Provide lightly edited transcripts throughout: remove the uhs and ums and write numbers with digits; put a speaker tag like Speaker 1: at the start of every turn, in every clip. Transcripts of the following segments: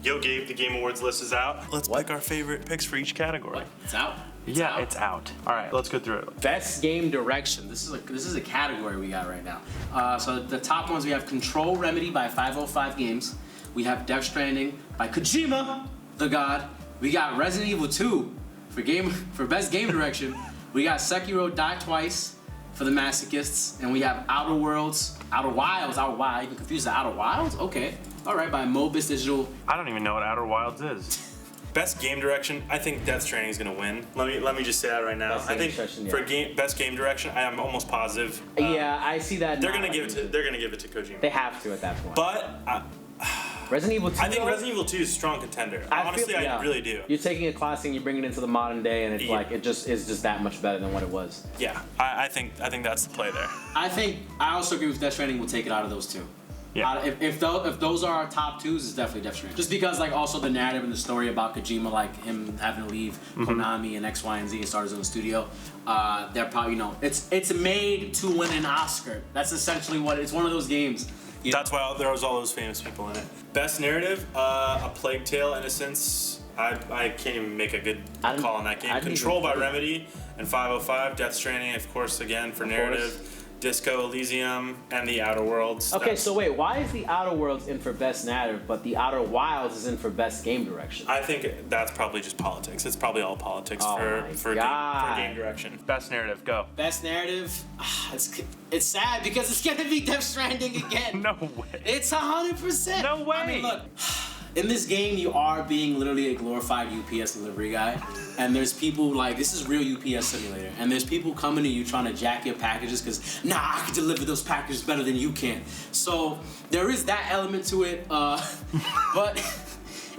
Speaker 1: Yo, Gabe, the Game Awards list is out. Let's pick our favorite picks for each category.
Speaker 2: What? It's out?
Speaker 1: It's out. All right, let's go through it.
Speaker 2: Best game direction. This is a category we got right now. So the top ones, we have Control Remedy by 505 Games. We have Death Stranding by Kojima, the God. We got Resident Evil 2 for best game direction. We got Sekiro Die Twice for the Masochists, and we have Outer Wilds. You can confuse the Outer Wilds? Okay. All right, by Mobis Digital.
Speaker 1: I don't even know what Outer Wilds is. Best game direction, I think Death Stranding is gonna win. Let me just say that right now. I think for best game direction, I am almost positive.
Speaker 2: Yeah, I see that.
Speaker 1: They're gonna give it to Kojima.
Speaker 2: They have to at that point.
Speaker 1: But
Speaker 2: Resident Evil 2.
Speaker 1: I think Resident Evil 2 is a strong contender. Honestly, I really do.
Speaker 2: You're taking a classic and you bring it into the modern day, and it's like it just is just that much better than what it was.
Speaker 1: Yeah, I think that's the play there.
Speaker 2: I also agree with Death Stranding will take it out of those two.
Speaker 1: Yeah.
Speaker 2: If those are our top twos, it's definitely Death Stranding. Just because like also the narrative and the story about Kojima, like him having to leave Konami and X, Y, and Z and start his own studio, they're probably it's made to win an Oscar. That's essentially what it's one of those games.
Speaker 1: That's why there was all those famous people in it. Best narrative, A Plague Tale: Innocence. I can't even make a good call on that game. Control by Remedy and 505. Death Stranding, of course, again for narrative. Disco Elysium and the Outer Worlds.
Speaker 2: Okay, so wait, why is the Outer Worlds in for best narrative, but the Outer Wilds is in for best game direction?
Speaker 1: I think that's probably just politics. It's probably all politics for game direction. Best narrative, go.
Speaker 2: Best narrative, it's sad because it's gonna be Death Stranding again.
Speaker 1: No way.
Speaker 2: It's 100%.
Speaker 1: No way.
Speaker 2: I mean, look. In this game, you are being literally a glorified UPS delivery guy, and there's people like, this is real UPS simulator, and there's people coming to you trying to jack your packages because, nah, I can deliver those packages better than you can. So there is that element to it, but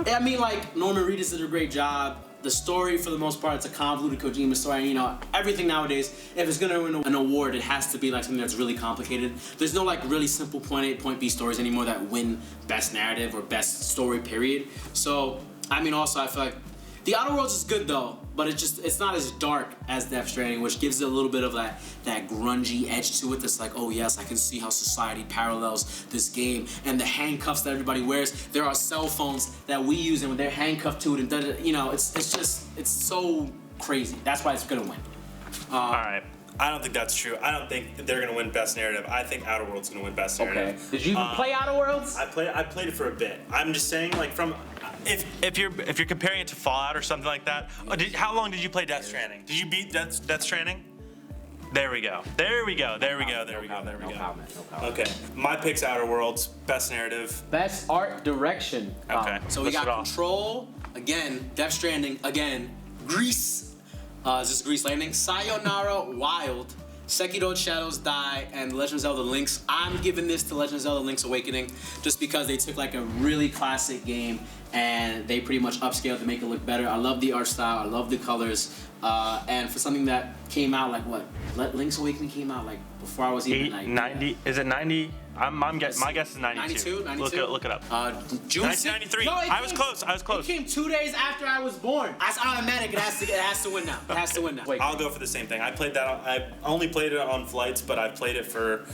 Speaker 2: I mean, like, Norman Reedus did a great job. The story, for the most part, it's a convoluted Kojima story. Everything nowadays, if it's gonna win an award, it has to be like something that's really complicated. There's no like really simple point A, point B stories anymore that win best narrative or best story, period. So, I mean, also, I feel like the Outer Worlds is good though, but it's not as dark as Death Stranding, which gives it a little bit of that grungy edge to it that's like, oh yes, I can see how society parallels this game. And the handcuffs that everybody wears, there are cell phones that we use and when they're handcuffed to it, and it's so crazy. That's why it's gonna win.
Speaker 1: All right. I don't think that's true. I don't think they're gonna win best narrative. I think Outer Worlds is gonna win best narrative.
Speaker 2: Okay. Did you even play Outer Worlds?
Speaker 1: I played it for a bit. I'm just saying, like, from if you're comparing it to Fallout or something like that. How long did you play Death Stranding? Did you beat Death Stranding? There we go.
Speaker 2: No comment.
Speaker 1: Okay. My pick's Outer Worlds. Best narrative.
Speaker 2: Best art direction.
Speaker 1: Okay.
Speaker 2: So we got Control again, Death Stranding again, Grease. Is this Grease Landing? Sayonara Wild, Sekiro Shadows Die, and Legend of Zelda Link's. I'm giving this to Legend of Zelda Link's Awakening just because they took like a really classic game and they pretty much upscaled to make it look better. I love the art style, I love the colors, and for something that came out like what? Link's Awakening came out like before I was even like
Speaker 1: 90. Is it 90? My guess is 92.
Speaker 2: 92?
Speaker 1: Look it up.
Speaker 2: June
Speaker 1: 1993.
Speaker 2: No,
Speaker 1: I was close.
Speaker 2: It came 2 days after I was born. That's automatic. It has to win now. It has to win now. Wait.
Speaker 1: I'll go for the same thing. I only played it on flights, but I've played it for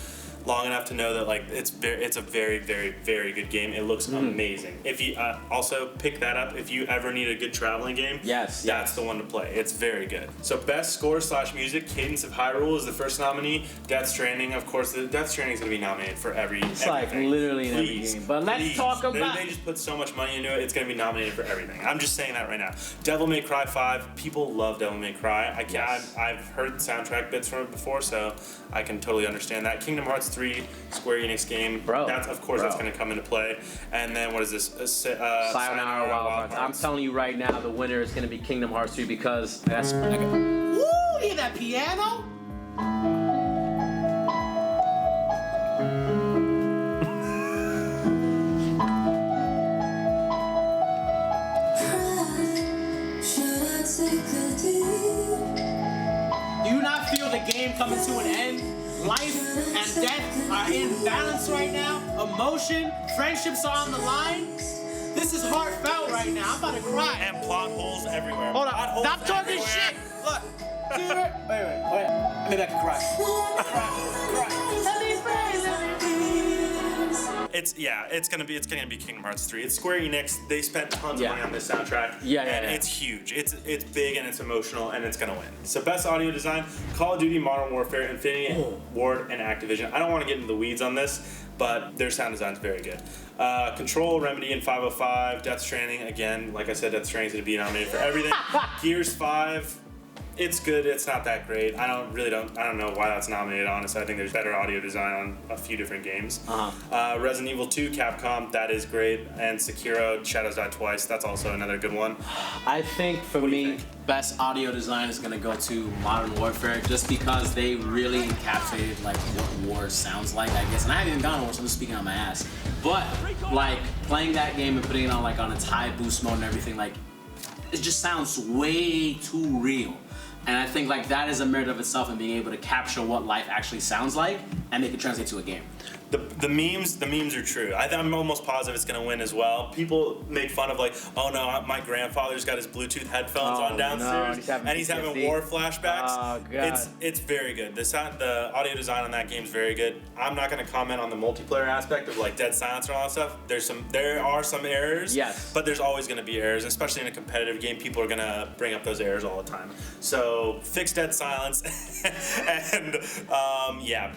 Speaker 1: long enough to know that like it's a very, very, very good game. It looks amazing. If you also pick that up if you ever need a good traveling game.
Speaker 2: Yes.
Speaker 1: That's the one to play. It's very good. So best score / music, Cadence of Hyrule is the first nominee. Death Stranding, of course. Death Stranding is gonna be nominated for everything.
Speaker 2: Like literally in every game. But let's talk about.
Speaker 1: They just put so much money into it. It's gonna be nominated for everything. I'm just saying that right now. Devil May Cry 5. People love Devil May Cry. I've heard soundtrack bits from it before, so I can totally understand that. Kingdom Hearts 3, Square Enix game. That's going to come into play. And then what is this?
Speaker 2: Sayonara Wild Hearts. I'm telling you right now, the winner is going to be Kingdom Hearts 3 because that's. Woo! Hear that piano? Do you not feel the game coming to an end? Life and death are in balance right now. Emotion, friendships are on the line. This is heartfelt right now. I'm about to cry.
Speaker 1: And plot holes everywhere.
Speaker 2: Hold on. Stop talking shit. Look. Wait. Maybe I can cry. Cry.
Speaker 1: it's gonna be Kingdom Hearts 3. It's Square Enix. They spent tons of money on this soundtrack. It's huge. It's big and it's emotional and it's gonna win. So best audio design: Call of Duty, Modern Warfare, Infinity Ward, and Activision. I don't want to get into the weeds on this, but their sound design is very good. Control, Remedy, and 505. Death Stranding, again, like I said, Death Stranding is going to be nominated for everything. Gears 5, it's good. It's not that great. I don't know why that's nominated, honestly. I think there's better audio design on a few different games. Resident Evil 2, Capcom, that is great. And Sekiro, Shadows Die Twice, that's also another good one.
Speaker 2: I think for me, best audio design is gonna go to Modern Warfare, just because they really encapsulated like what war sounds like, I guess. And I haven't even gone to war, so I'm just speaking on my ass. But like playing that game and putting it on like on its high boost mode and everything, like it just sounds way too real. And I think like that is a merit of itself in being able to capture what life actually sounds like and make it translate to a game.
Speaker 1: The memes are true. I'm almost positive it's gonna win as well. People make fun of like, oh no, my grandfather's got his Bluetooth headphones on downstairs, and he's having war flashbacks.
Speaker 2: Oh god,
Speaker 1: it's very good. The audio design on that game is very good. I'm not gonna comment on the multiplayer aspect of like dead silence and all that stuff. There are some errors,
Speaker 2: yes,
Speaker 1: but there's always gonna be errors, especially in a competitive game. People are gonna bring up those errors all the time. So fix dead silence, and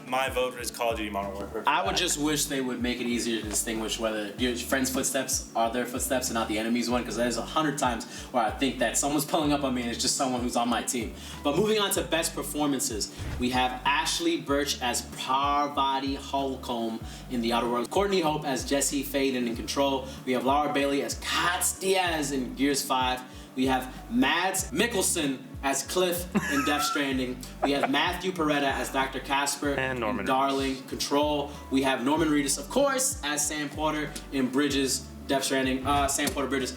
Speaker 1: my vote is Call of Duty Modern Warfare.
Speaker 2: I would just wish they would make it easier to distinguish whether your friend's footsteps are their footsteps and not the enemy's one, because there's 100 times where I think that someone's pulling up on me and it's just someone who's on my team. But moving on to best performances, we have Ashley Birch as Parvati Holcomb in The Outer Worlds, Courtney Hope as Jesse Faden in Control, we have Laura Bailey as Katz Diaz in Gears 5, we have Mads Mikkelsen as Cliff in Death Stranding. We have Matthew Peretta as Dr. Casper
Speaker 1: and Norman
Speaker 2: in Darling, Control. We have Norman Reedus, of course, as Sam Porter in Bridges, Death Stranding. Sam Porter, Bridges.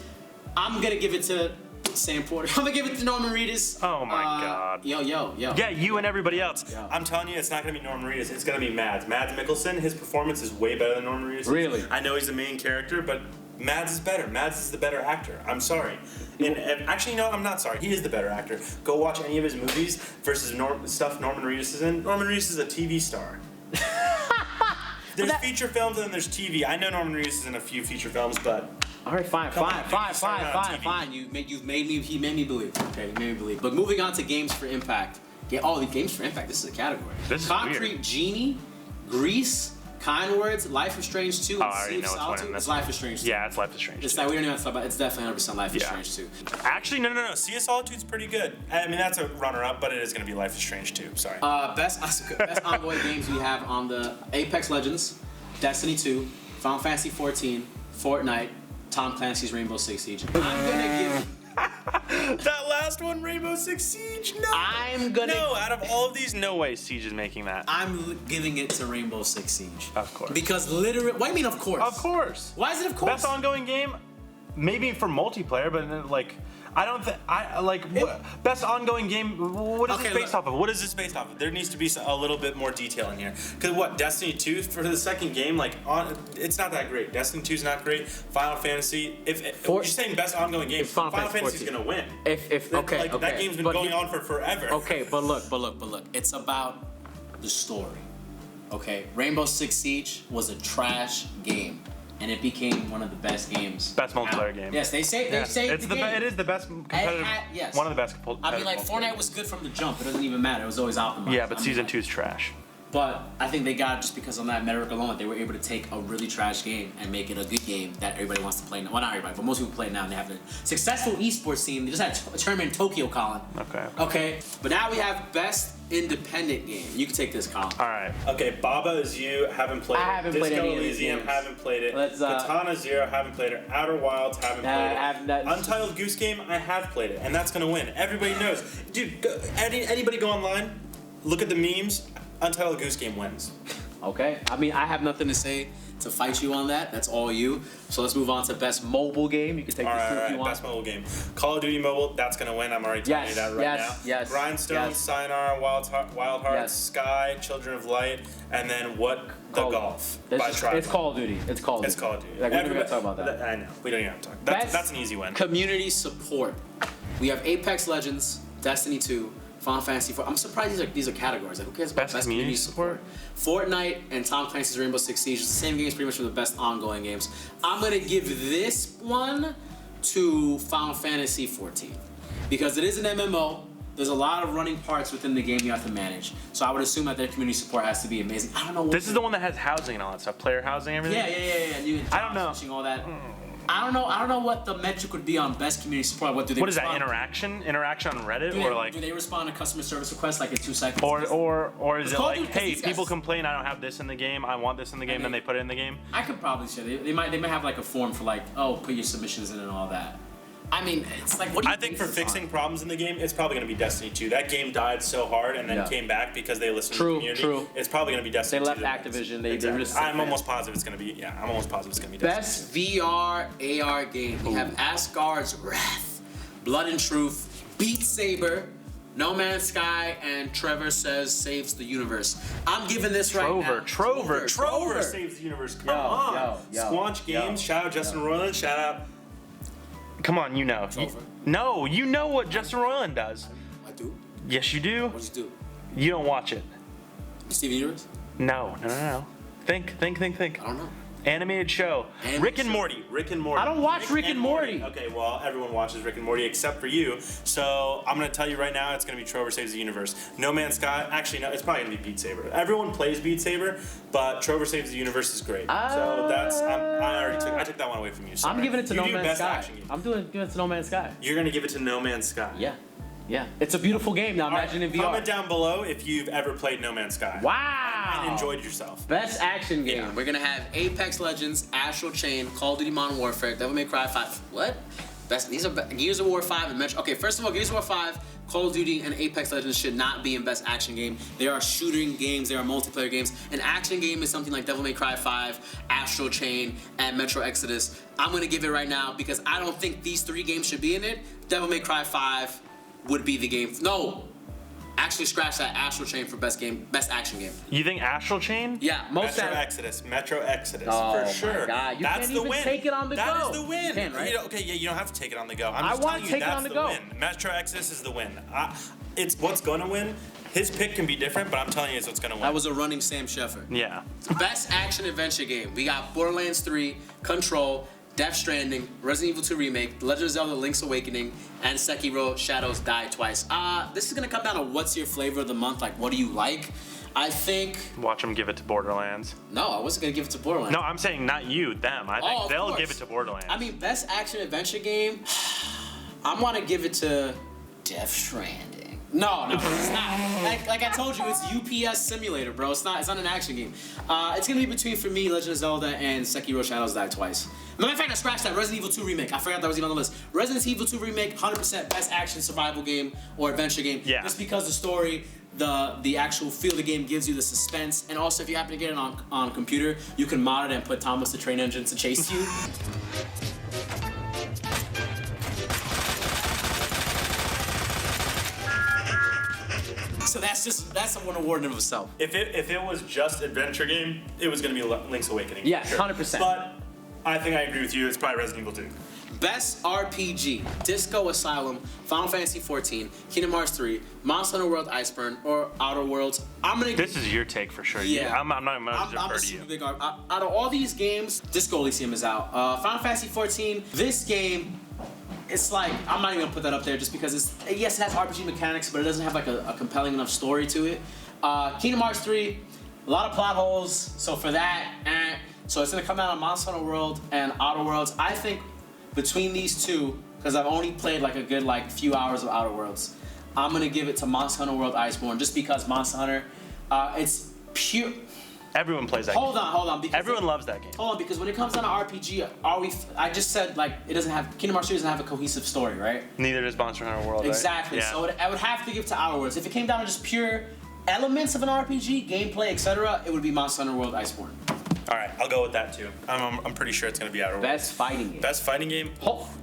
Speaker 2: I'm gonna give it to Sam Porter. I'm gonna give it to Norman Reedus.
Speaker 1: Oh my god.
Speaker 2: Yo.
Speaker 1: Yeah, you and everybody else.
Speaker 2: Yo.
Speaker 1: I'm telling you, it's not gonna be Norman Reedus. It's gonna be Mads. Mads Mikkelsen. His performance is way better than Norman Reedus.
Speaker 2: Really?
Speaker 1: I know he's the main character, but Mads is better. Mads is the better actor. I'm sorry. And actually, no, I'm not sorry. He is the better actor. Go watch any of his movies versus stuff Norman Reedus is in. Norman Reedus is a TV star. There's feature films and then there's TV. I know Norman Reedus is in a few feature films, but
Speaker 2: all right, fine. He made me believe. Okay, he made me believe. But moving on to games for impact. The games for impact. This is a category.
Speaker 1: This is
Speaker 2: Concrete
Speaker 1: weird.
Speaker 2: Genie, Grease, Kind Words, Life is Strange 2, and Sea of Solitude. It's Life is Strange 2.
Speaker 1: Yeah, it's Life is Strange.
Speaker 2: It's like we don't even have to talk about. It's definitely 100% Life is Strange 2.
Speaker 1: Actually, no. Sea of Solitude's pretty good. I mean, that's a runner-up, but it is going to be Life is Strange 2. Sorry.
Speaker 2: Best ongoing games we have on the Apex Legends, Destiny 2, Final Fantasy 14, Fortnite, Tom Clancy's Rainbow Six Siege. I'm gonna give.
Speaker 1: That last one, Rainbow Six Siege? No. No, out of all of these, no way Siege is making that.
Speaker 2: I'm giving it to Rainbow Six Siege.
Speaker 1: Of course.
Speaker 2: Because literally, what do you mean of course?
Speaker 1: Of course.
Speaker 2: Why is it of course?
Speaker 1: Best ongoing game? Maybe for multiplayer, but like, I don't think, best ongoing game, what is this based off of? What is this based off of? There needs to be a little bit more detail in here. Because Destiny 2, for the second game, it's not that great. Destiny 2's not great. Final Fantasy, if you're saying best ongoing game, Final Fantasy's gonna win. That game's been going on for forever.
Speaker 2: Okay, but look. It's about the story. Okay, Rainbow Six Siege was a trash game. And it became one of the best games.
Speaker 1: Best multiplayer game.
Speaker 2: Yes, they say
Speaker 1: it is the best competitive.
Speaker 2: Yes.
Speaker 1: One of the best competitive.
Speaker 2: I mean, like Fortnite was good from the jump. It doesn't even matter. It was always optimized.
Speaker 1: Yeah, but Season 2's trash.
Speaker 2: But I think they got it just because on that metric alone, they were able to take a really trash game and make it a good game that everybody wants to play now. Well, not everybody, but most people play now. And they have a successful esports scene. They just had a tournament in Tokyo, Collin. Okay. But now we have best independent game. You can take this, Collin.
Speaker 1: All right. Okay, Baba Is You, haven't played it.
Speaker 2: I haven't played any of these
Speaker 1: Disco Elysium, haven't played it. Katana Zero, haven't played it. Outer Wilds, haven't played it. Untitled Goose Game, I have played it, and that's gonna win. Everybody knows. Dude, anybody go online, look at the memes. Untitled Goose Game wins.
Speaker 2: Okay. I mean, I have nothing to say to fight you on that. That's all you. So let's move on to best mobile game. You can take this too if you want.
Speaker 1: Best mobile game. Call of Duty Mobile, that's going to win. I'm already telling you that right now.
Speaker 2: Yes.
Speaker 1: Grindstone, Sayonara, Wild Hearts, Sky, Children of Light, and then Golf by Tribe.
Speaker 2: It's Call of Duty. It's Call of Duty.
Speaker 1: Like,
Speaker 2: we don't even talk about that.
Speaker 1: I know. We don't even have to talk. That's an easy win.
Speaker 2: Community support. We have Apex Legends, Destiny 2, Final Fantasy 4. I'm surprised these are categories. Like, who cares about best community support? Fortnite and Tom Clancy's Rainbow Six Siege. The same games, pretty much, for the best ongoing games. I'm gonna give this one to Final Fantasy 14 because it is an MMO. There's a lot of running parts within the game you have to manage. So I would assume that their community support has to be amazing. I don't know.
Speaker 3: This is the one that has housing and all that stuff, player housing, everything.
Speaker 2: Yeah.
Speaker 3: I don't know.
Speaker 2: All that. I don't know what the metric would be on best community support. What do they?
Speaker 3: What is that?
Speaker 2: respond?
Speaker 3: Interaction on Reddit,
Speaker 2: Do they respond to customer service requests like in 2 seconds?
Speaker 3: or is it
Speaker 2: Call
Speaker 3: like,
Speaker 2: Duty, 'cause
Speaker 3: hey,
Speaker 2: these guys-
Speaker 3: people complain I don't have this in the game, I want this in the game, then they put it in the game?
Speaker 2: I could probably say they might have like a form for like, oh, put your submissions in and all that. I mean, it's like, what do you
Speaker 1: I think for fixing problems in the game, it's probably going to be Destiny 2. That game died so hard and then came back because they listened to the community.
Speaker 2: True.
Speaker 1: It's probably going to be Destiny 2.
Speaker 2: They left Activision. They just.
Speaker 1: I'm almost positive it's going to be. Yeah, I'm almost positive it's going to be Destiny.
Speaker 2: Best VR AR game. We have Asgard's Wrath, Blood and Truth, Beat Saber, No Man's Sky, and Trevor Says Saves the Universe. I'm giving this right now.
Speaker 1: Trover saves the universe. Come on. Squanch Games. Shout out Justin Roiland. Shout out.
Speaker 3: Come on, you know. No, you know what Justin Roiland does.
Speaker 2: I do.
Speaker 3: Yes, you do.
Speaker 2: What does he do?
Speaker 3: You don't watch it.
Speaker 2: Steven Universe?
Speaker 3: No. Think.
Speaker 2: I don't know.
Speaker 3: Animated show.
Speaker 1: Rick and Morty.
Speaker 3: I don't watch Rick and Morty.
Speaker 1: Okay, well, everyone watches Rick and Morty except for you. So I'm going to tell you right now, it's going to be Trover Saves the Universe. No Man's Sky. Actually, no, it's probably going to be Beat Saber. Everyone plays Beat Saber, but Trover Saves the Universe is great. So that's I took that one away from you.
Speaker 4: I'm giving it to No Man's
Speaker 1: best
Speaker 4: Sky.
Speaker 1: action game.
Speaker 4: I'm giving it to No Man's Sky.
Speaker 1: You're going to give it to No Man's Sky.
Speaker 4: Yeah. It's a beautiful game. Now imagine in VR.
Speaker 1: Comment down below if you've ever played No Man's Sky.
Speaker 4: Wow.
Speaker 1: And enjoyed yourself.
Speaker 4: Best action game.
Speaker 2: Yeah, we're gonna have Apex Legends, Astral Chain, Call of Duty Modern Warfare, Devil May Cry 5. What? These are Gears of War 5 and Metro. Okay, first of all, Gears of War 5, Call of Duty, and Apex Legends should not be in Best Action Game. They are shooting games, they are multiplayer games. An action game is something like Devil May Cry 5, Astral Chain, and Metro Exodus. I'm gonna give it right now because I don't think these 3 games should be in it. Devil May Cry 5 would be the game. No! Actually, scratch that. Astral Chain for best action game.
Speaker 3: You think Astral Chain?
Speaker 2: Yeah,
Speaker 1: Metro Exodus
Speaker 4: Oh
Speaker 1: for sure.
Speaker 4: My God. You
Speaker 1: That's
Speaker 4: can't
Speaker 1: the
Speaker 4: even
Speaker 1: win.
Speaker 4: take it on the go.
Speaker 1: That is the win.
Speaker 4: You can, right?
Speaker 1: You don't have to take it on the go.
Speaker 4: I
Speaker 1: I'm just
Speaker 4: wanna
Speaker 1: telling you
Speaker 4: take it
Speaker 1: that's
Speaker 4: on the
Speaker 1: the
Speaker 4: go.
Speaker 1: win. Metro Exodus is the win. It's what's gonna win. His pick can be different, but I'm telling you, it's what's gonna win.
Speaker 2: That was a running Sam Sheffer.
Speaker 3: Yeah.
Speaker 2: Best action adventure game. We got Borderlands 3, Control, Death Stranding, Resident Evil 2 Remake, The Legend of Zelda: Link's Awakening, and Sekiro: Shadows Die Twice. This is gonna come down to what's your flavor of the month. Like, what do you like? I think.
Speaker 3: Watch them give it to Borderlands.
Speaker 2: No, I wasn't gonna give it to Borderlands.
Speaker 3: No, I'm saying not you, them. I think
Speaker 2: of
Speaker 3: they'll
Speaker 2: course.
Speaker 3: give it to Borderlands.
Speaker 2: I mean, best action adventure game. I want to give it to Death Stranding. No, it's not. Like I told you, it's UPS Simulator, bro. It's not an action game. It's gonna be between, for me, Legend of Zelda and Sekiro: Shadows Die Twice. Matter of fact, I scratched that. Resident Evil 2 Remake. I forgot that was even on the list. Resident Evil 2 Remake, 100% best action survival game or adventure game.
Speaker 3: Yeah.
Speaker 2: Just because the story, the actual feel of the game gives you the suspense, and also if you happen to get it on computer, you can mod it and put Thomas the Train Engine to chase you. So that's a one award in of itself.
Speaker 1: If it was just adventure game, it was gonna be Link's Awakening.
Speaker 4: Yeah,
Speaker 1: sure.
Speaker 4: 100%.
Speaker 1: But I think I agree with you. It's probably Resident Evil 2.
Speaker 2: Best RPG: Disco Asylum, Final Fantasy XIV, Kingdom Hearts 3, Monster Hunter World Iceborne, or Outer Worlds. I'm gonna.
Speaker 3: This is your take for sure.
Speaker 2: Yeah.
Speaker 3: I'm not even gonna
Speaker 2: I'm
Speaker 3: defer
Speaker 2: a
Speaker 3: to you.
Speaker 2: super big out of all these games, Disco Elysium is out. Final Fantasy XIV. This game, it's like, I'm not even gonna put that up there just because it has RPG mechanics, but it doesn't have like a compelling enough story to it. Kingdom Hearts 3, a lot of plot holes. So for that, so it's gonna come out on Monster Hunter World and Outer Worlds. I think between these two, because I've only played like a good few hours of Outer Worlds, I'm gonna give it to Monster Hunter World Iceborne just because Monster Hunter, it's pure.
Speaker 3: Everyone plays that
Speaker 2: Hold
Speaker 3: game.
Speaker 2: on. Because
Speaker 3: Everyone loves that game.
Speaker 2: Hold on, because when it comes down to RPG, I just said it doesn't have, Kingdom Hearts 3 doesn't have a cohesive story, right?
Speaker 3: Neither does Monster Hunter World.
Speaker 2: Exactly.
Speaker 3: Right? Yeah.
Speaker 2: So I would have to give to Outer Worlds. If it came down to just pure elements of an RPG, gameplay, etc., it would be Monster Hunter World Iceborne.
Speaker 1: All right, I'll go with that too. I'm pretty sure it's gonna be Outer Worlds.
Speaker 4: Best fighting game.
Speaker 1: Best fighting game.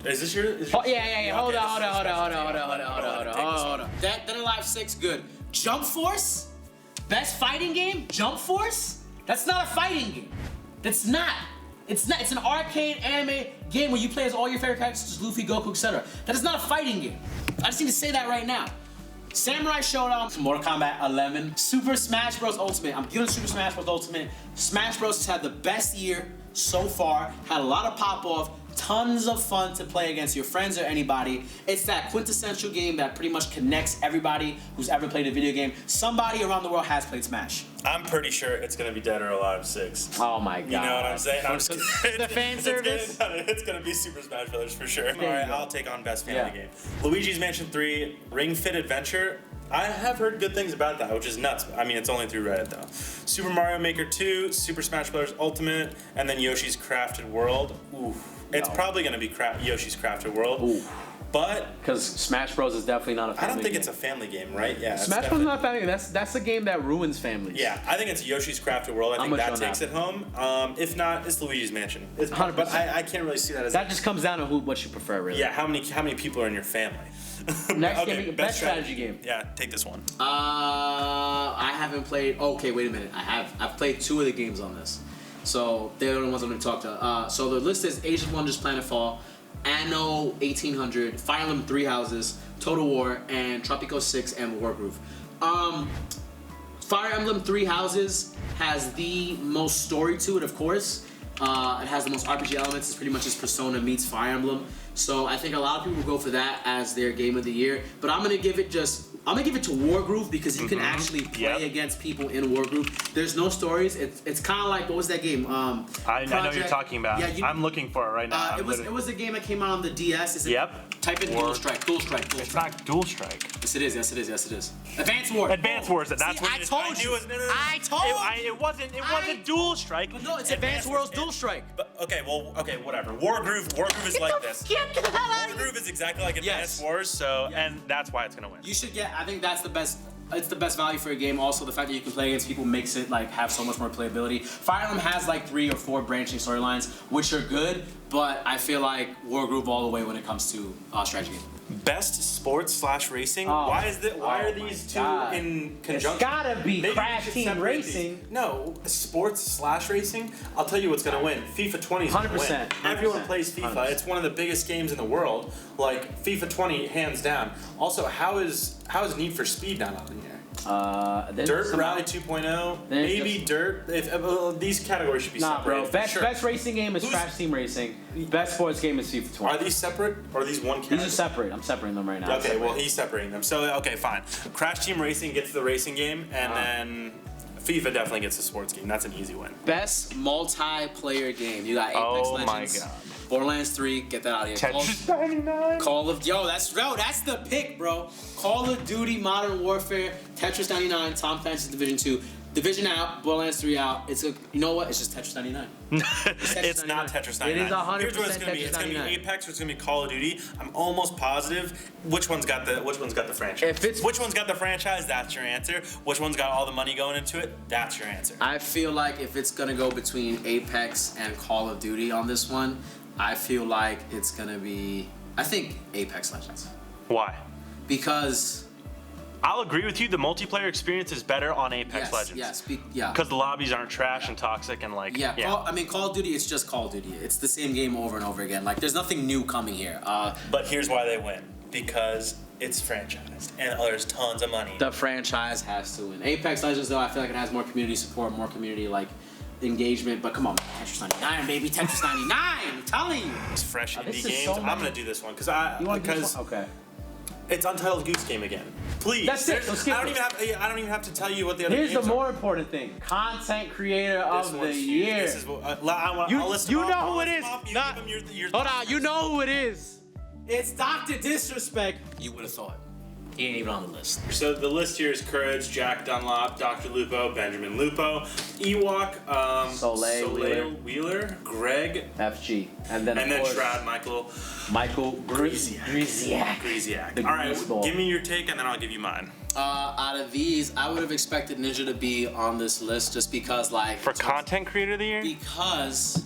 Speaker 1: Is this your?
Speaker 4: Yeah. Hold on.
Speaker 2: Dead or Alive 6, good. Jump Force? Best fighting game? Jump Force? That's not a fighting game. That's not. It's not. It's an arcade anime game where you play as all your favorite characters, such as Luffy, Goku, etc. That is not a fighting game. I just need to say that right now. Samurai Showdown, Mortal Kombat 11, Super Smash Bros. Ultimate. I'm giving Super Smash Bros. Ultimate. Smash Bros. Has had the best year so far. Had a lot of pop off. Tons of fun to play against your friends or anybody. It's that quintessential game that pretty much connects everybody who's ever played a video game. Somebody around the world has played Smash.
Speaker 1: I'm pretty sure it's gonna be Dead or Alive 6.
Speaker 4: Oh my god.
Speaker 1: You know what I'm saying? I'm just
Speaker 4: The fan service?
Speaker 1: It's gonna be Super Smash Bros. For sure. Alright, I'll take on Best Family
Speaker 4: Yeah.
Speaker 1: Game. Luigi's Mansion 3, Ring Fit Adventure. I have heard good things about that, which is nuts. I mean, it's only through Reddit though. Super Mario Maker 2, Super Smash Bros. Ultimate, and then Yoshi's Crafted World. Ooh. It's probably gonna be Yoshi's Crafted World.
Speaker 4: Ooh.
Speaker 1: But
Speaker 4: Because Smash Bros is definitely not a family
Speaker 1: I don't think
Speaker 4: game.
Speaker 1: it's a family game, right? Yeah. it's
Speaker 4: Smash Bros is
Speaker 1: definitely-
Speaker 4: not a family game. That's a game that ruins families.
Speaker 1: Yeah, I think it's Yoshi's Crafted World. I
Speaker 4: I'm
Speaker 1: think
Speaker 4: with
Speaker 1: that
Speaker 4: you on
Speaker 1: takes
Speaker 4: that.
Speaker 1: it home. If not, it's Luigi's Mansion. It's
Speaker 4: 100%.
Speaker 1: But I can't really see that as
Speaker 4: That just comes down to what you prefer, really.
Speaker 1: yeah. How many people are in your family?
Speaker 4: Next game, best strategy game.
Speaker 1: Yeah, take this one.
Speaker 2: I haven't played. Okay, wait a minute. I've played 2 of the games on this, so they're the only ones I'm going to talk to. So the list is Age of Wonders: Planetfall, Anno 1800, Fire Emblem 3 Houses, Total War, and Tropico 6 and Wargroove. Fire Emblem 3 Houses has the most story to it, of course. It has the most RPG elements. It's pretty much just Persona meets Fire Emblem. So I think a lot of people go for that as their game of the year. But I'm gonna give it to Wargroove because you can actually play against people in Wargroove. There's no stories. It's kind of like, what was that game?
Speaker 3: I know what you're talking about.
Speaker 2: Yeah,
Speaker 3: I'm looking for it right now.
Speaker 2: it was a game that came out on the DS. Is it,
Speaker 3: Yep.
Speaker 2: Type in Dual Strike. Dual Strike. Dual
Speaker 3: It's
Speaker 2: Strike.
Speaker 3: not Dual Strike.
Speaker 2: Yes, it is. Yes, it is. Yes, it is. Advance Wars.
Speaker 3: Advance Wars. That's
Speaker 2: See,
Speaker 3: what
Speaker 2: I
Speaker 3: it is.
Speaker 2: told
Speaker 3: knew
Speaker 2: you.
Speaker 3: it was- no.
Speaker 2: I told you.
Speaker 3: It wasn't Dual Strike.
Speaker 2: But no, it's Advance Wars Dual Strike.
Speaker 1: But okay, whatever. Wargroove is like this.
Speaker 2: Get the hell out of here.
Speaker 1: Wargroove is exactly like Advance
Speaker 2: Yes.
Speaker 1: Wars. So
Speaker 3: And that's why it's gonna win.
Speaker 2: You should get. I think that's the best. It's the best value for a game. Also, the fact that you can play against people makes it like have so much more playability. Fire Emblem has like 3 or 4 branching storylines, which are good. But I feel like Wargroove all the way when it comes to strategy game.
Speaker 1: best sports/racing.
Speaker 4: Oh.
Speaker 1: Why are
Speaker 4: Oh
Speaker 1: these
Speaker 4: my
Speaker 1: two
Speaker 4: God.
Speaker 1: in
Speaker 4: It's
Speaker 1: conjunction?
Speaker 4: gotta be
Speaker 1: Maybe we
Speaker 4: Crash
Speaker 1: should
Speaker 4: Team
Speaker 1: separate
Speaker 4: Racing.
Speaker 1: these. No, sports/racing. I'll tell you what's gonna win. FIFA 20 is gonna win.
Speaker 4: 100%,
Speaker 1: Everyone plays FIFA.
Speaker 4: 100%.
Speaker 1: It's one of the biggest games in the world. Like FIFA 20, hands down. Also, how is Need for Speed not on here?
Speaker 4: Then
Speaker 1: Dirt
Speaker 4: somehow-
Speaker 1: Rally 2.0,
Speaker 4: Then it's
Speaker 1: maybe
Speaker 4: just-
Speaker 1: Dirt. If these categories should be
Speaker 4: Nah,
Speaker 1: separated.
Speaker 4: bro.
Speaker 1: for
Speaker 4: Best
Speaker 1: sure.
Speaker 4: best racing game is
Speaker 1: Who's-
Speaker 4: Crash Team Racing. Best sports game is FIFA 20.
Speaker 1: Are these separate or are these one category?
Speaker 4: These are separate. I'm separating them right now.
Speaker 1: Okay, well he's separating them. So okay, fine. Crash Team Racing gets the racing game, and then FIFA definitely gets the sports game. That's an easy win.
Speaker 2: Best multiplayer game. You got Apex
Speaker 3: Oh my
Speaker 2: Legends,
Speaker 3: God.
Speaker 2: Borderlands 3. Get that out of here.
Speaker 3: Tetris 99.
Speaker 2: Call of that's the pick, bro. Call of Duty, Modern Warfare, Tetris 99, Tom Clancy's Division 2, Division out, Borderlands 3 out. You know what? It's just Tetris 99.
Speaker 1: It's not Tetris 99.
Speaker 4: It is 100%
Speaker 1: Here's what it's gonna be.
Speaker 4: Tetris
Speaker 1: It's gonna be
Speaker 4: 99.
Speaker 1: Apex or it's gonna be Call of Duty. I'm almost positive. Which one's got the franchise?
Speaker 4: If it's-
Speaker 1: Which one's got the franchise? That's your answer. Which one's got all the money going into it? That's your answer.
Speaker 2: I feel like if it's gonna go between Apex and Call of Duty on this one, I feel like it's gonna be. I think Apex Legends
Speaker 3: Why?
Speaker 2: because
Speaker 3: I'll agree with you. The multiplayer experience is better on Apex Legends.
Speaker 2: yeah.
Speaker 3: Because the lobbies aren't trash and toxic and like.
Speaker 2: Yeah, Call of Duty, it's just Call of Duty. It's the same game over and over again. Like, there's nothing new coming here.
Speaker 1: But here's why they win. Because it's franchised and there's tons of money.
Speaker 2: The franchise has to win. Apex Legends, though, I feel like it has more community support, more community, like, engagement. But come on, Tetris 99, baby. Tetris 99, I'm telling you.
Speaker 1: It's fresh indie
Speaker 4: this is
Speaker 1: games.
Speaker 4: so
Speaker 1: I'm
Speaker 4: many-
Speaker 1: gonna do this one
Speaker 4: You want to do this one? Okay.
Speaker 1: it's Untitled Goose Game again. Please.
Speaker 4: That's it,
Speaker 1: There's-
Speaker 4: let's skip
Speaker 1: I don't even have to tell you what the other
Speaker 4: Here's
Speaker 1: games
Speaker 4: the
Speaker 1: are.
Speaker 4: more important thing: content creator
Speaker 1: This
Speaker 4: of the
Speaker 1: one's-
Speaker 4: year.
Speaker 1: This is what I'll list them
Speaker 4: You
Speaker 1: off.
Speaker 4: know
Speaker 1: I'll
Speaker 4: who it
Speaker 1: list
Speaker 4: is.
Speaker 1: them off. You
Speaker 4: Nah.
Speaker 1: give them your
Speaker 4: Hold on, you know who it is.
Speaker 2: It's Dr. Disrespect. You would have thought. He ain't even on the list.
Speaker 1: So the list here is Courage, Jack Dunlop, Dr. Lupo, Benjamin Lupo, Ewok,
Speaker 4: Soleil
Speaker 1: Wheeler, Greg,
Speaker 4: FG, and then
Speaker 1: and
Speaker 4: of
Speaker 1: then
Speaker 4: course,
Speaker 1: Shroud
Speaker 4: Michael Griziak.
Speaker 1: Greasiak.
Speaker 4: The
Speaker 1: All right,
Speaker 4: Grease Ball.
Speaker 1: give me your take and then I'll give you mine.
Speaker 2: Out of these, I would have expected Ninja to be on this list just because, like,
Speaker 3: For content creator of the year?
Speaker 2: because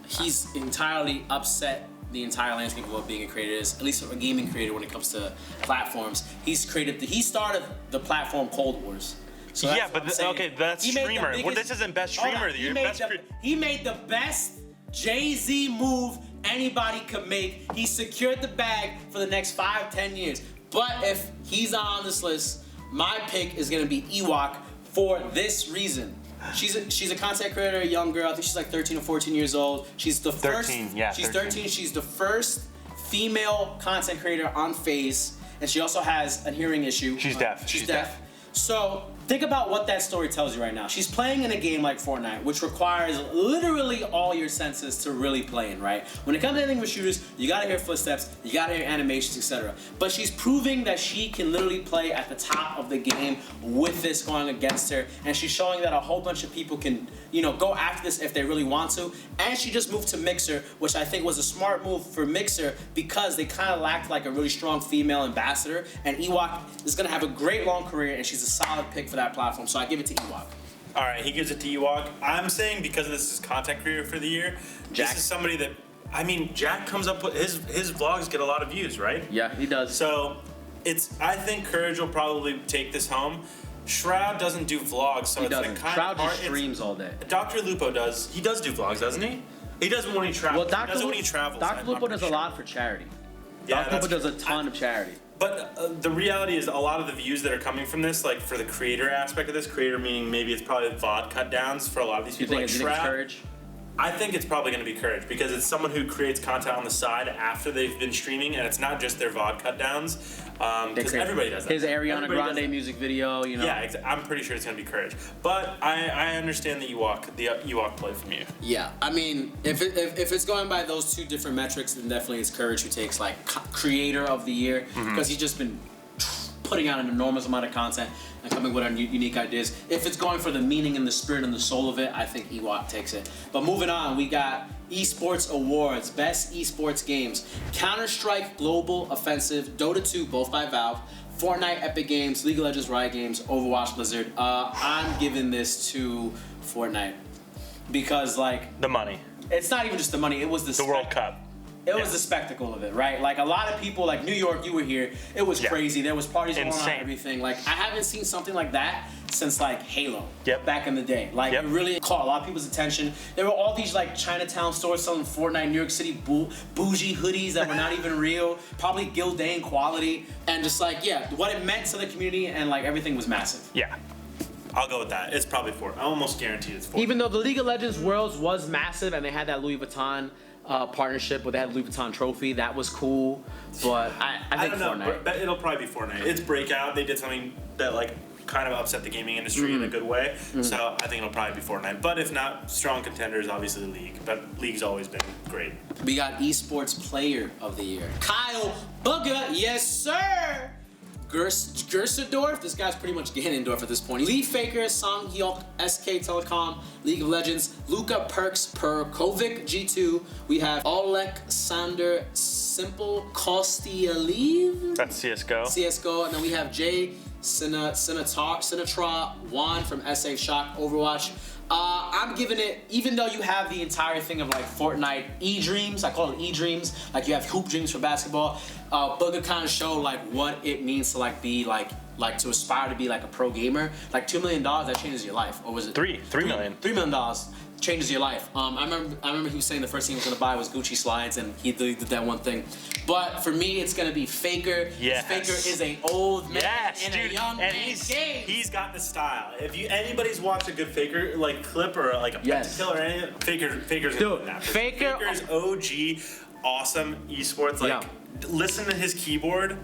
Speaker 2: he's entirely upset the entire landscape of what being a creator is, at least a gaming creator when it comes to platforms. He started the platform Cold Wars. So
Speaker 3: Yeah,
Speaker 2: that's what
Speaker 3: but
Speaker 2: I'm saying.
Speaker 3: okay, that's
Speaker 2: He made the
Speaker 3: streamer. Well,
Speaker 2: biggest-
Speaker 3: this isn't best
Speaker 2: Hold
Speaker 3: streamer
Speaker 2: on,
Speaker 3: of the year.
Speaker 2: He made the best Jay-Z move anybody could make. He secured the bag for the next 5-10 years. But if he's not on this list, my pick is gonna be Ewok for this reason. She's a content creator, a young girl. I think she's like 13 or 14 years old. She's the
Speaker 3: 13,
Speaker 2: first.
Speaker 3: yeah,
Speaker 2: She's
Speaker 3: 13.
Speaker 2: 13. She's the first female content creator on FaZe, and she also has a hearing issue.
Speaker 3: She's deaf.
Speaker 2: She's deaf. So think about what that story tells you right now. She's playing in a game like Fortnite, which requires literally all your senses to really play in, right? When it comes to anything with shooters, you gotta hear footsteps, you gotta hear animations, etc. But she's proving that she can literally play at the top of the game with this going against her, and she's showing that a whole bunch of people can, go after this if they really want to. And she just moved to Mixer, which I think was a smart move for Mixer because they kind of lacked like a really strong female ambassador. And Ewok is gonna have a great long career, and she's a solid pick for that platform. So I give it to Ewok.
Speaker 1: All right, he gives it to Ewok. I'm saying because this is content creator for the year,
Speaker 4: Jack.
Speaker 1: this is somebody that, Jack comes up with his vlogs get a lot of views, right?
Speaker 4: Yeah, he does.
Speaker 1: So I think Courage will probably take this home. Shroud doesn't do vlogs, so
Speaker 4: He
Speaker 1: it's
Speaker 4: doesn't.
Speaker 1: kind
Speaker 4: Shroud
Speaker 1: of hard.
Speaker 4: just streams all day.
Speaker 1: Dr. Lupo does. He does do vlogs, doesn't he? He does when he travels.
Speaker 4: Well,
Speaker 1: He does it when he travels.
Speaker 4: Dr. Lupo does a lot for charity.
Speaker 1: Yeah,
Speaker 4: Dr. Lupo
Speaker 1: that's
Speaker 4: does a
Speaker 1: true.
Speaker 4: ton of charity.
Speaker 1: But the reality is, a lot of the views that are coming from this, like for the creator aspect of this, creator meaning maybe it's probably VOD cut downs for a lot of these
Speaker 4: You
Speaker 1: people.
Speaker 4: think
Speaker 1: Like
Speaker 4: it's
Speaker 1: Shroud,
Speaker 4: Courage?
Speaker 1: I think it's probably going to be Courage because it's someone who creates content on the side after they've been streaming, and it's not just their VOD cut downs. Because everybody does that.
Speaker 4: His Ariana
Speaker 1: Everybody does
Speaker 4: Grande
Speaker 1: that.
Speaker 4: music video,
Speaker 1: Yeah, I'm pretty sure it's going to be Courage. But I understand the Ewok play from you.
Speaker 2: Yeah, if it's going by those two different metrics, then definitely it's Courage who takes like creator of the year because he's just been putting out an enormous amount of content and coming with unique ideas. If it's going for the meaning and the spirit and the soul of it, I think Ewok takes it. But moving on, we got esports awards, best esports games: Counter-Strike Global Offensive, Dota 2, both by Valve, Fortnite, Epic Games, League of Legends, Riot Games, Overwatch, Blizzard. I'm giving this to Fortnite because
Speaker 3: The money.
Speaker 2: it's not even just the money; it was
Speaker 3: The World Cup.
Speaker 2: It was the spectacle of it, right? Like a lot of people, like New York, you were here. It was crazy. There was parties going on,
Speaker 3: Insane.
Speaker 2: everything. Like I haven't seen something like that since like Halo.
Speaker 3: Yep.
Speaker 2: Back in the day, like
Speaker 3: Yep.
Speaker 2: it really caught a lot of people's attention. There were all these like Chinatown stores selling Fortnite, New York City bougie hoodies that were not even real, probably Gildan quality, and just like what it meant to the community and like everything was massive.
Speaker 3: Yeah.
Speaker 1: I'll go with that. It's probably 4. I almost guarantee it's 4.
Speaker 4: Even though the League of Legends Worlds was massive and they had that Louis Vuitton partnership where they had Louis Vuitton trophy, that was cool. But I
Speaker 1: I
Speaker 4: think
Speaker 1: don't know.
Speaker 4: Fortnite.
Speaker 1: It'll probably be Fortnite. It's Breakout. They did something that like kind of upset the gaming industry in a good way. So I think it'll probably be Fortnite. But if not, strong contenders obviously League. But League's always been great.
Speaker 2: We got Esports Player of the Year, Kyle Bugger, yes sir. Gersadorf, this guy's pretty much Ganondorf at this point. Lee Faker, Song Hyuk, SK Telecom, League of Legends, Luka Perks, Perkovic, G2. We have Alexander Simple Kostialiv,
Speaker 3: That's CSGO.
Speaker 2: CSGO, and then we have Jay Sinatra Juan from SA Shock Overwatch. I'm giving it, even though you have the entire thing of like Fortnite E-Dreams, I call it E-Dreams, like you have Hoop Dreams for basketball, Bugger kind of showed like what it means to like be like to aspire to be like a pro gamer. Like $2 million, that changes your life. Or was it?
Speaker 3: $3 million.
Speaker 2: $3 million changes your life. I remember he was saying the first thing he was gonna buy was Gucci slides, and he did that one thing. But for me, it's gonna be Faker.
Speaker 3: Yes.
Speaker 2: Faker is an old man
Speaker 3: Yes,
Speaker 2: in
Speaker 3: dude.
Speaker 2: a young
Speaker 3: And
Speaker 2: man's game.
Speaker 1: He's got the style. If anybody's watched a good Faker like clip or like a
Speaker 4: Yes.
Speaker 1: pentakill or anything, Faker's
Speaker 4: Dude,
Speaker 1: in that.
Speaker 4: Faker-
Speaker 1: Faker's OG, awesome esports. Like, listen to his keyboard.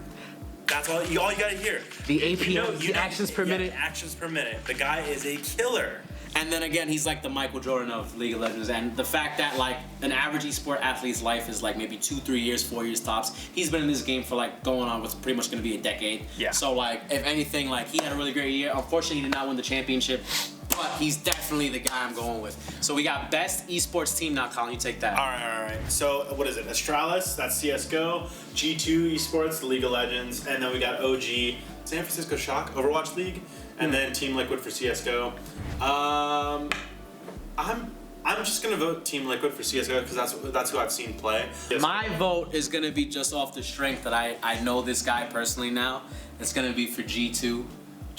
Speaker 1: That's all you gotta hear.
Speaker 4: The APM, the actions per
Speaker 1: yeah,
Speaker 4: minute.
Speaker 1: Actions per minute. The guy is a killer.
Speaker 2: And then again, he's like the Michael Jordan of League of Legends. And the fact that like an average esport athlete's life is like maybe 2, 3 years, 4 years tops. He's been in this game for like going on what's pretty much gonna be a decade.
Speaker 3: Yeah.
Speaker 2: So like, if anything, like he had a really great year. Unfortunately, he did not win the championship, but he's definitely the guy I'm going with. So we got best esports team now, Colin. You take that.
Speaker 1: All right. So what is it? Astralis, that's CS:GO. G2 Esports, the League of Legends, and then we got OG, San Francisco Shock, Overwatch League, and then Team Liquid for CS:GO. I'm just gonna vote Team Liquid for CS:GO because that's who I've seen play.
Speaker 2: My vote is gonna be just off the strength that I know this guy personally now. It's gonna be for G2.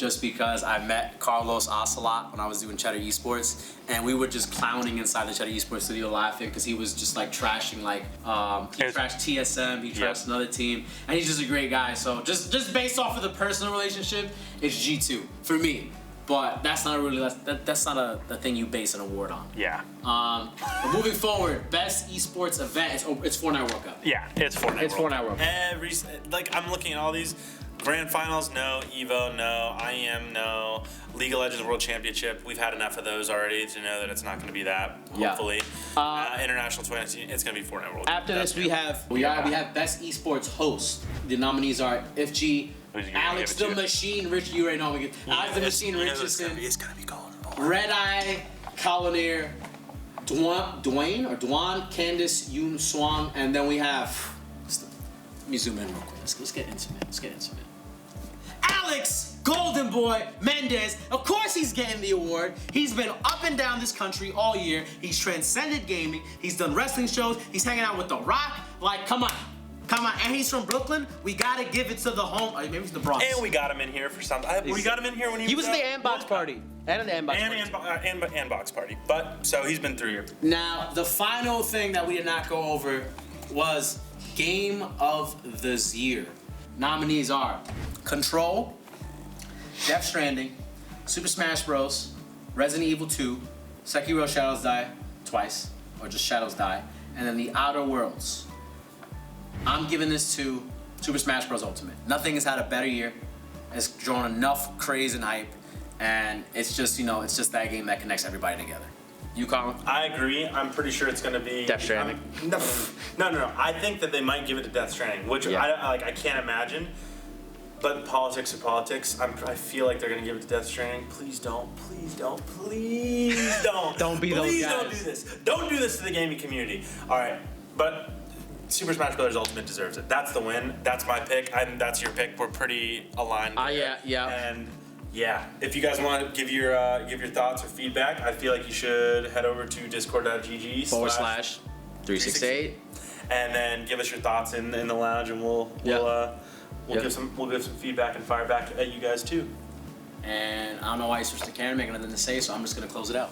Speaker 2: just because I met Carlos Ocelot when I was doing Cheddar Esports, and we were just clowning inside the Cheddar Esports studio laughing because he was just like trashing he trashed TSM, he trashed another team, and he's just a great guy. So just based off of the personal relationship, it's G2 for me. But that's not really that's not a thing you base an award on.
Speaker 3: Yeah.
Speaker 2: But moving forward, best esports event. It's Fortnite World Cup.
Speaker 3: Yeah, it's Fortnite.
Speaker 4: It's Fortnite World Cup.
Speaker 1: I'm looking at all these. Grand Finals, no. Evo, no. IEM, no. League of Legends World Championship, we've had enough of those already to know that it's not going to be that, hopefully. International 2019, it's going to be Fortnite World.
Speaker 4: After this, we have
Speaker 2: best esports host. The nominees are FG, Alex the Machine, Rich. You already know me. Alex the Machine Richardson.
Speaker 1: It's going to be called.
Speaker 2: Red Eye, Collinier, Dwayne, Candace, Yoon Swang, and then we have. Let me zoom in real quick. Let's get intimate. Alex Golden Boy Mendez. Of course he's getting the award. He's been up and down this country all year. He's transcended gaming. He's done wrestling shows. He's hanging out with The Rock. Like, come on. And he's from Brooklyn. We gotta give it to the home. Maybe it's the Bronx.
Speaker 1: And we got him in here for something. We got him in here when
Speaker 4: He was at the Andbox party. And an Andbox party.
Speaker 1: And box party. But, so he's been through here.
Speaker 2: Now, the final thing that we did not go over was Game of the Year. Nominees are Control, Death Stranding, Super Smash Bros, Resident Evil 2, Sekiro Shadows Die twice, or just Shadows Die, and then The Outer Worlds. I'm giving this to Super Smash Bros Ultimate. Nothing has had a better year. It's drawn enough craze and hype, and it's just, it's just that game that connects everybody together. You, Colin?
Speaker 1: I agree. I'm pretty sure it's going to be
Speaker 4: Death Stranding.
Speaker 1: No. I think that they might give it to Death Stranding, which I can't imagine. But politics are politics. I feel like they're going to give it to Death Stranding. Please don't. Please don't. Please don't.
Speaker 4: Don't be those
Speaker 1: Please
Speaker 4: guys.
Speaker 1: don't do this. Don't do this to the gaming community. All right, but Super Smash Bros. Ultimate deserves it. That's the win. That's my pick. That's your pick. We're pretty aligned.
Speaker 4: Yeah.
Speaker 1: And yeah, if you guys want to give your thoughts or feedback, I feel like you should head over to discord.gg/368 and then give us your thoughts in the lounge, and we'll give some feedback and fire back at you guys too.
Speaker 2: And I don't know why you switched to Karen, making nothing to say, so I'm just gonna close it out.